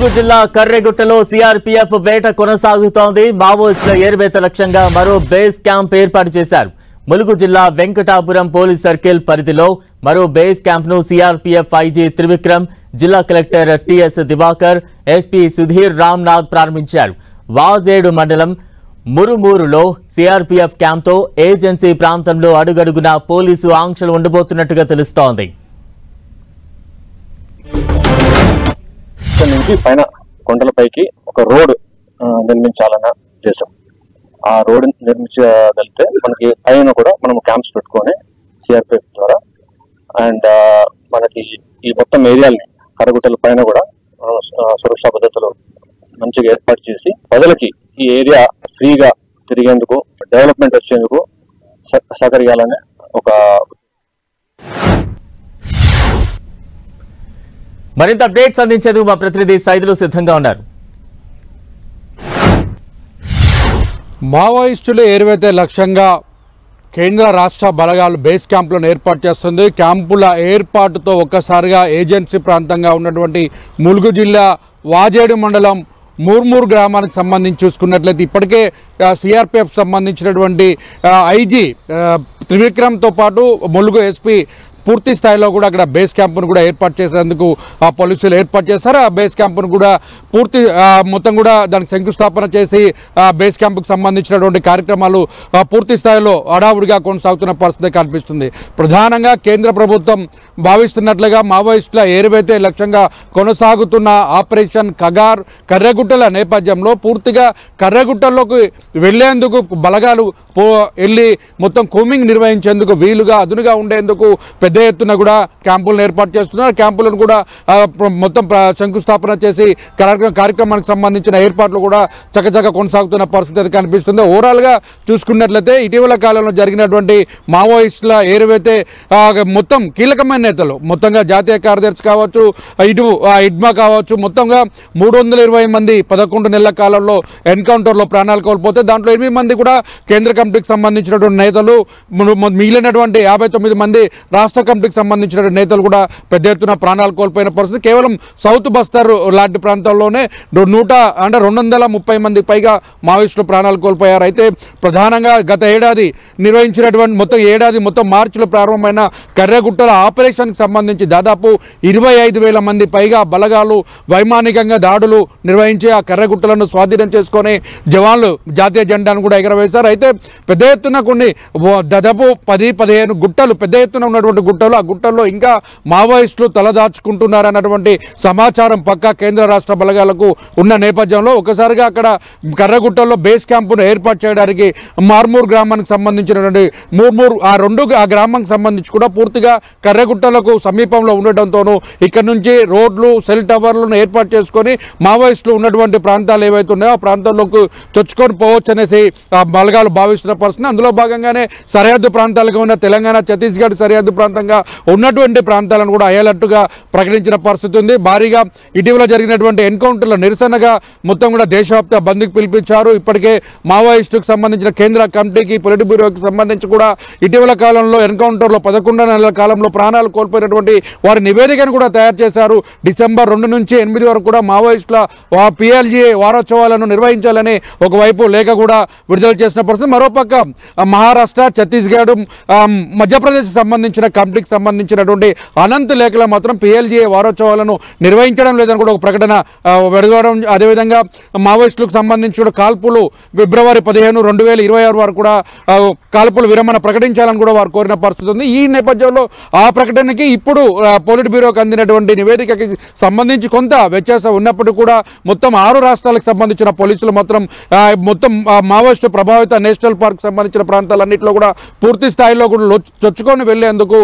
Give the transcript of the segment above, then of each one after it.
ములుగు జిల్లా కర్రెగుట్టలో సిఆర్పీఎఫ్ వేట కొనసాగుతోంది. మావోయిస్టుల ఏరువేత లక్ష్యంగా మరో బేస్ క్యాంప్ ఏర్పాటు చేశారు. ములుగు జిల్లా వెంకటాపురం పోలీస్ సర్కిల్ పరిధిలో మరో బేస్ క్యాంప్ ను సిఆర్పీఎఫ్ ఐజీ త్రివిక్రమ్, జిల్లా collector TS Divakar, SP Sudheer Ramnath ప్రారంభించారు. వాజేడు మండలం మురుమూరులో సిఆర్పీఎఫ్ క్యాంప్తో ఏజెన్సీ ప్రాంతంలో అడుగడుగునా పోలీసు ఆంక్షలు ఉండబోతున్నట్టుగా తెలుస్తోంది. నుంచి పైన కొండలపైకి ఒక రోడ్ నిర్మించాలన్న ఉద్దేశం. ఆ రోడ్ నిర్మించగలిగితే మనకి పైన కూడా మనం క్యాంప్స్ పెట్టుకొని సిఆర్పిఎఫ్ ద్వారా అండ్ మనకి ఈ మొత్తం ఏరియాలని కర్రగుట్టల పైన కూడా సురక్షా భద్రతలు మంచిగా ఏర్పాటు చేసి ప్రజలకి ఈ ఏరియా ఫ్రీగా తిరిగేందుకు, డెవలప్మెంట్ వచ్చేందుకు సహకరించాలనే ఒక మరింత అప్డేట్స్ అందించేందుకు మా ప్రతినిధి సైదులు సిద్ధంగా ఉన్నారు. మావోయిస్టులు ఏరువేత లక్ష్యంగా కేంద్ర రాష్ట్ర బలగాలు బేస్ క్యాంపులను ఏర్పాటు చేస్తుంది. క్యాంపుల ఏర్పాటుతో ఒక్కసారిగా ఏజెన్సీ ప్రాంతంగా ఉన్నటువంటి ములుగు జిల్లా వాజేడు మండలం ముర్మూరు గ్రామానికి సంబంధించి చూసుకున్నట్లయితే ఇప్పటికే సిఆర్పిఎఫ్ సంబంధించినటువంటి ఐజీ త్రివిక్రమ్తో పాటు ములుగు ఎస్పీ పూర్తి స్థాయిలో కూడా అక్కడ బేస్ క్యాంపును కూడా ఏర్పాటు చేసేందుకు పోలీసులు ఏర్పాటు చేశారు. ఆ బేస్ క్యాంపును కూడా పూర్తి మొత్తం కూడా దానికి శంకుస్థాపన చేసి బేస్ క్యాంపుకు సంబంధించినటువంటి కార్యక్రమాలు పూర్తి స్థాయిలో హడావుడిగా కొనసాగుతున్న పరిస్థితి కనిపిస్తుంది. ప్రధానంగా కేంద్ర ప్రభుత్వం భావిస్తున్నట్లుగా మావోయిస్టుల ఏరువేతే లక్ష్యంగా కొనసాగుతున్న ఆపరేషన్ కగార్ కర్రెగుట్టల నేపథ్యంలో పూర్తిగా కర్రెగుట్టల్లోకి వెళ్లేందుకు బలగాలు వెళ్ళి మొత్తం కూమింగ్ నిర్వహించేందుకు వీలుగా అదునుగా ఉండేందుకు పెద్ద ఎత్తున కూడా క్యాంపులను ఏర్పాటు చేస్తున్నారు. క్యాంపులను కూడా మొత్తం శంకుస్థాపన చేసి కార్యక్రమానికి సంబంధించిన ఏర్పాట్లు కూడా చకచక కొనసాగుతున్న పరిస్థితి కనిపిస్తుంది. ఓవరాల్గా చూసుకున్నట్లయితే ఇటీవల కాలంలో జరిగినటువంటి మావోయిస్టుల ఏరువేతే మొత్తం కీలకమైన నేతలు, మొత్తంగా జాతీయ కార్యదర్శి కావచ్చు, ఇటు ఇడ్మా కావచ్చు, మొత్తంగా 320 మంది 11 నెలల కాలంలో ఎన్కౌంటర్లో ప్రాణాలు కోల్పోతే దాంట్లో 8 మంది కూడా కేంద్ర కమిటీకి సంబంధించినటువంటి నేతలు, మిగిలినటువంటి 59 మంది రాష్ట్ర కమిటీకి సంబంధించిన నేతలు కూడా పెద్ద ఎత్తున ప్రాణాలు కోల్పోయిన పరిస్థితి. కేవలం సౌత్ బస్తర్ లాంటి ప్రాంతాల్లోనే 230 మంది పైగా మావోయిస్టులు ప్రాణాలు కోల్పోయారు. అయితే ప్రధానంగా గత ఏడాది నిర్వహించినటువంటి మొత్తం మార్చిలో ప్రారంభమైన కర్రెగుట్టల ఆపరేషన్కి సంబంధించి దాదాపు 25,000 మంది పైగా బలగాలు వైమానికంగా దాడులు నిర్వహించి ఆ కర్రెగుట్టలను స్వాధీనం చేసుకొని జవాన్లు జాతీయ జెండాను కూడా ఎగరవేశారు. అయితే పెద్ద ఎత్తున కొన్ని దాదాపు 10-15 గుట్టలు పెద్ద ఎత్తున ఉన్నటువంటి గుట్టలు, ఆ గుట్టల్లో ఇంకా మావోయిస్టులు తలదాచుకుంటున్నారన్నటువంటి సమాచారం పక్కా కేంద్ర రాష్ట్ర బలగాలకు ఉన్న నేపథ్యంలో ఒకసారిగా అక్కడ కర్రగుట్టల్లో బేస్ క్యాంపును ఏర్పాటు చేయడానికి మార్మూర్ గ్రామానికి సంబంధించినటువంటి ఆ గ్రామానికి సంబంధించి కూడా పూర్తిగా కర్రగుట్టలకు సమీపంలో ఉండటంతోనూ ఇక్కడ నుంచి రోడ్లు, సెల్ టవర్లను ఏర్పాటు చేసుకొని మావోయిస్టులు ఉన్నటువంటి ప్రాంతాలు ఏవైతే ఉన్నాయో ఆ ప్రాంతాల్లోకి చొచ్చుకొని పోవచ్చు అనేసి బలగాలు భావిస్తున్న పరిస్థితి. అందులో భాగంగానే సరిహద్దు ప్రాంతాలుగా ఉన్న తెలంగాణ, ఛత్తీస్గఢ్ సరిహద్దు ప్రాంతంగా ఉన్నటువంటి ప్రాంతాలను కూడా అయ్యేటట్టుగా ప్రకటించిన పరిస్థితి ఉంది. భారీగా ఇటీవల జరిగినటువంటి ఎన్కౌంటర్లో నిరసనగా మొత్తం కూడా దేశవ్యాప్త బంద్కు పిలిపించారు. ఇప్పటికే మావోయిస్టుకు సంబంధించిన కేంద్ర కమిటీకి, పొలిట్ బ్యూరోకి సంబంధించి కూడా ఇటీవల కాలంలో ఎన్కౌంటర్లో 11 నెలల కాలంలో ప్రాణాలు కోల్పోయినటువంటి వారి నివేదికను కూడా తయారు చేశారు. డిసెంబర్ 2 నుంచి 8 వరకు కూడా మావోయిస్టుల PLGA వారోత్సవాలను నిర్వహించాలని ఒకవైపు లేఖ కూడా విడుదల చేసిన పరిస్థితి. మరోపక్క మహారాష్ట్ర, ఛత్తీస్గఢ్, మధ్యప్రదేశ్ సంబంధించిన కమిటీకి సంబంధించినటువంటి అనంత లేఖలో మాత్రం PLGA వారోత్సవాలను నిర్వహించడం లేదని కూడా ఒక ప్రకటన వెలువడడం. అదేవిధంగా మావోయిస్టులకు సంబంధించిన కాల్పులు ఫిబ్రవరి 15, 2026 వరకు కూడా కాల్పులు విరమణ ప్రకటించాలని కూడా వారు కోరిన పరిస్థితి ఉంది. ఈ నేపథ్యంలో ఆ ప్రకటనకి ఇప్పుడు పొలిట్ బ్యూరోకి అందినటువంటి నివేదికకి సంబంధించి కొంత వ్యత్యాసం ఉన్నప్పటికీ కూడా మొత్తం 6 రాష్ట్రాలకు సంబంధించిన పోలీసులు మొత్తం మావోయిస్టు ప్రభావిత నేషనల్ పార్క్ సంబంధించిన ప్రాంతాలన్నింటిలో కూడా పూర్తి స్థాయిలో కూడా చొచ్చుకొని వెళ్లేందుకు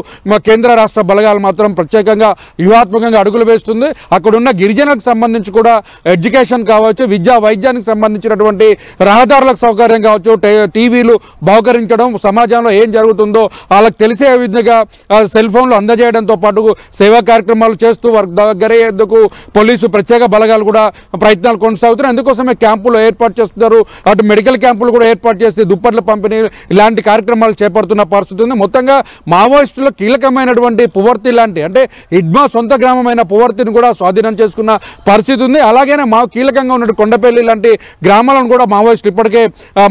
కేంద్ర రాష్ట్ర బలగాలు మాత్రం ప్రత్యేకంగా వ్యూహాత్మకంగా అడుగులు వేస్తుంది. అక్కడున్న గిరిజనులకు సంబంధించి కూడా ఎడ్యుకేషన్ కావచ్చు, వైద్యానికి సంబంధించినటువంటి రహదారులకు సౌకర్యం కావచ్చు, టీవీలు బహుకరించడం, సమాజంలో ఏం జరుగుతుందో వాళ్ళకి తెలిసే విధంగా సెల్ ఫోన్లు అందజేయడంతో పాటు సేవా కార్యక్రమాలు చేస్తూ వారి దగ్గరేందుకు పోలీసు ప్రత్యేక బలగాలు కూడా ప్రయత్నాలు కొనసాగుతున్నాయి. అందుకోసమే క్యాంపులు ఏర్పాటు చేస్తున్నారు. అటు మెడికల్ క్యాంపులు కూడా ఏర్పాటు చేసి దుప్పట్ల పంపిణీ ఇలాంటి కార్యక్రమాలు చేపడుతున్న పరిస్థితి ఉంది. మొత్తంగా మావోయిస్టులో కీలకమైనటువంటి పువర్తి లాంటి అంటే ఇడ్మా సొంత గ్రామమైన పువర్తిని కూడా స్వాధీనం చేసుకున్న పరిస్థితి ఉంది. అలాగనే కీలకంగా ఉన్న కొండపల్లి లాంటి గ్రామాలను కూడా మావోయిస్టులు ఇప్పటికే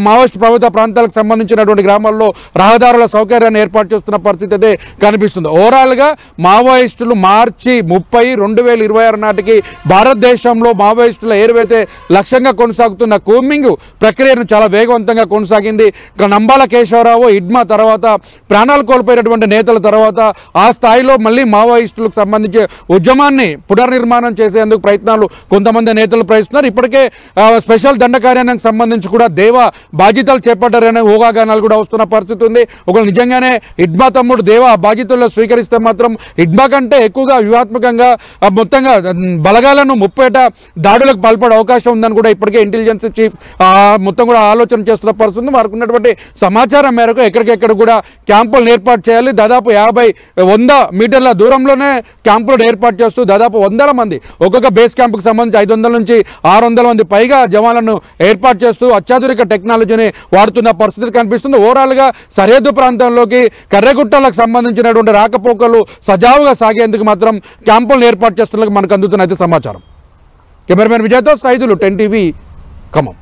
మావోయిస్టు ప్రభుత్వ ప్రాంతాలకు సంబంధించినటువంటి గ్రామాల్లో రహదారుల సౌకర్యాన్ని ఏర్పాటు చేస్తున్న పరిస్థితి అయితే కనిపిస్తుంది. ఓవరాల్గా మావోయిస్టులు మార్చి 30, 2026 నాటికి భారతదేశంలో మావోయిస్టుల ఏరువైతే లక్ష్యంగా కొనసాగుతున్న కూంబింగ్ ప్రక్రియను చాలా వేగవంతంగా కొనసాగింది. నంబాల కేశవరావు ఇడ్మా తర్వాత ప్రాణాలు కోల్పోయినటువంటి నేతల తర్వాత ఆ స్థాయిలో మళ్ళీ మావోయిస్టులకు సంబంధించి ఉద్యమాన్ని పునర్నిర్మాణం చేసేందుకు ప్రయత్నాలు కొంతమంది నేతలు ప్రయత్నిస్తున్నారు. ఇప్పటికే స్పెషల్ దండకార్యానికి సంబంధించి కూడా దేవా బాధ్యతలు చేపట్టారనే ఊహాగానాలు కూడా వస్తున్న పరిస్థితి ఉంది. ఒకవేళ నిజంగానే ఇడ్మా తమ్ముడు దేవా బాధ్యతల్లో స్వీకరిస్తే మాత్రం ఇడ్మా కంటే ఎక్కువగా వ్యూహాత్మకంగా మొత్తంగా బలగాలను ముప్పేట దాడులకు పాల్పడే అవకాశం ఉందని కూడా ఇప్పటికే ఇంటెలిజెన్స్ చీఫ్ మొత్తం కూడా ఆలోచన చేస్తున్న పరిస్థితి. వారికి ఉన్నటువంటి సమాచారం మేరకు ఎక్కడికెక్కడ కూడా క్యాంపులను ఏర్పాటు చేయాలి. దాదాపు 50-100 మీటర్ల దూరంలోనే క్యాంపులను ఏర్పాటు చేస్తూ దాదాపు 100 మంది ఒక్కొక్క బేస్ క్యాంపుకు సంబంధించి 500 నుంచి 600 మంది పైగా జవాన్లను ఏర్పాటు చేస్తూ అత్యాధునిక టెక్నాలజీని వాడుతున్న పరిస్థితి కనిపిస్తుంది. ఓవరాల్గా సరిహద్దు ప్రాంతంలోకి కర్రెగుట్టలకు సంబంధించినటువంటి రాకపోకలు సజావుగా సాగేందుకు మాత్రం క్యాంపులను ఏర్పాటు చేస్తున్నట్టు మనకు అందుతున్న అయితే సమాచారం. కెమెరామెన్ విజయ్తో సైదులు 10 టీవీ ఖమ్మం.